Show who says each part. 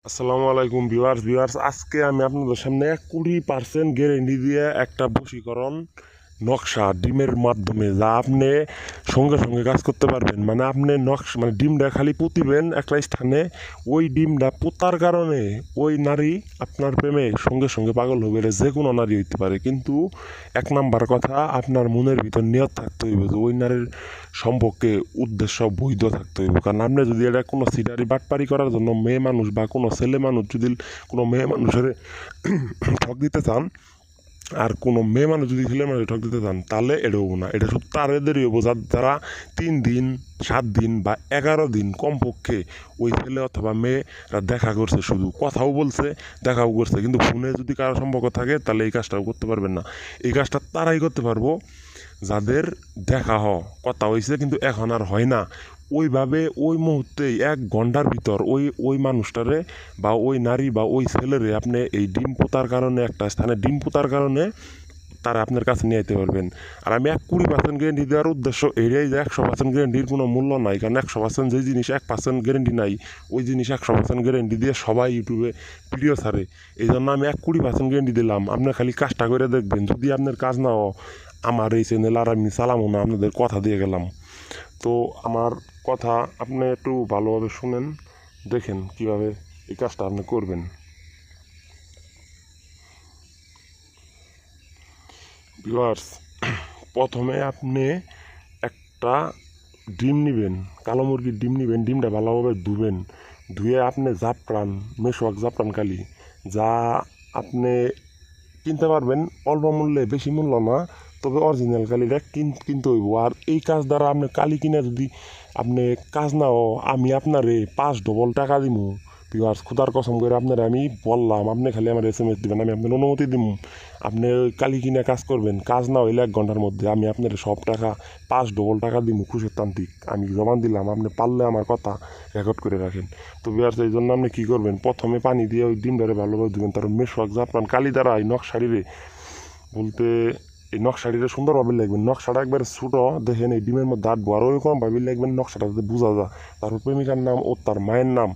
Speaker 1: আসসালামু আলাইকুম ভিউয়ার্স আজকে আমি আপনাদের সামনে 20% গ্যারেন্টি দিয়ে একটা বশীকরণ নকশা ডিমের মাধ্যমে যা আপনি সঙ্গে সঙ্গে কাজ করতে পারবেন। মানে আপনি নকশা মানে ডিমটা খালি পুঁতিবেন একটা স্থানে, ওই ডিমটা পোতার কারণে ওই নারী আপনার প্রেমে সঙ্গে সঙ্গে পাগল হবে। এটা যে কোনো নারী হইতে পারে, কিন্তু এক নাম্বার কথা, আপনার মনের ভিতর নিয়ত থাকতে হইব যে ওই নারীর সম্পর্কে উদ্দেশ্য বৈধ থাকতে হইব। কারণ আপনি যদি এটা কোনো সিটারি বাটপারি করার জন্য মেয়ে মানুষ বা কোনো ছেলে মানুষ যদি কোনো মেয়ে মানুষের ঠক দিতে চান, আর কোনো মেয়ে মানুষ যদি ছেলে মানুষ ঠক দিতে চান, তাহলে এটা হবো না। এটা শুধু তাদেরই হবো যারা 3 দিন 7 দিন বা 11 দিন কমপক্ষে ওই ছেলে অথবা মেয়েরা দেখা করছে, শুধু কথাও বলছে, দেখাও করছে, কিন্তু ফোনে যদি কারো সম্পর্ক থাকে তাহলে এই কাজটাও করতে পারবেন না। এই কাজটা তারাই করতে পারবো যাদের দেখা কথা হয়েছে কিন্তু এখন আর হয় না। ওইভাবে ওই মুহূর্তেই 1 ঘন্টার ভিতর ওই মানুষটারে বা ওই নারী বা ওই ছেলেরে আপনি এই ডিম পোতার কারণে, একটা স্থানে ডিম পোতার কারণে তারা আপনার কাছে নিয়ে যেতে পারবেন। আর আমি 20% গ্যারেন্টি দেওয়ার উদ্দেশ্য এটাই যে 100% গ্যারেন্টির কোনো মূল্য নাই। কারণ 100% যে জিনিস 1% গ্যারেন্টি নাই, ওই জিনিস 100% গ্যারেন্টি দিয়ে সবাই ইউটিউবে ভিডিও ছাড়ে। এই জন্য আমি 20% গ্যারেন্টি দিলাম। আপনার খালি কাজটা করে দেখবেন, যদি আপনার কাজ না হয় আমার এই চ্যানেল আর আমি চালামো না, আপনাদের কথা দিয়ে গেলাম। তো আমার কথা আপনি একটু ভালোভাবে শুনেন, দেখেন কিভাবে এই কাজটা আপনি করবেন। ভিউয়ার্স, প্রথমে আপনি একটা ডিম নেবেন, কালো মুরগির ডিম নেবেন। ডিমটা ভালোভাবে ধুবেন, ধুয়ে আপনি জাফরান, মেশওয়াক জাফরান কালি, যা আপনি কিনতে পারবেন অল্প মূল্যে, বেশি মূল্য না, তবে অরিজিনাল কালিটা কিনতে হইব। আর এই কাজ দ্বারা আপনি কালি কিনে যদি আপনি কাজ নাও, আমি আপনারে 5 ডবল টাকা দিব। ভিউয়ার্স, খুদার কসম করে আপনারা আমি বললাম, আপনি খালি আমার SMS দিবেন, আমি আপনার অনুমতি দিব, আপনি ওই কালি কিনে কাজ করবেন। কাজ না হইলে 1 ঘন্টার মধ্যে আমি আপনার সব টাকা 5 ডবল টাকা দিব, খুশির তান্ত্রিক। আমি জমা দিলাম, আপনি পারলে আমার কথা রেকর্ড করে রাখেন। তো ভিউয়ার্স, এই জন্য আপনি কী করবেন, প্রথমে পানি দিয়ে ওই ডিমটারে ভালোভাবে ধুবেন, তারপর মেশওয়াক জাফরান কালি দ্বারা এই নকশাড়িরে বলতে এই নকশাটিতে সুন্দরভাবে লিখবেন। নকশাটা একবার ছোটো দেখেন এই ডিমের মধ্যে আটবো, আর ওইরকমভাবে লিখবেন নকশাটা যাতে বোঝা যায়। তারপর প্রেমিকার নাম ও তার মায়ের নাম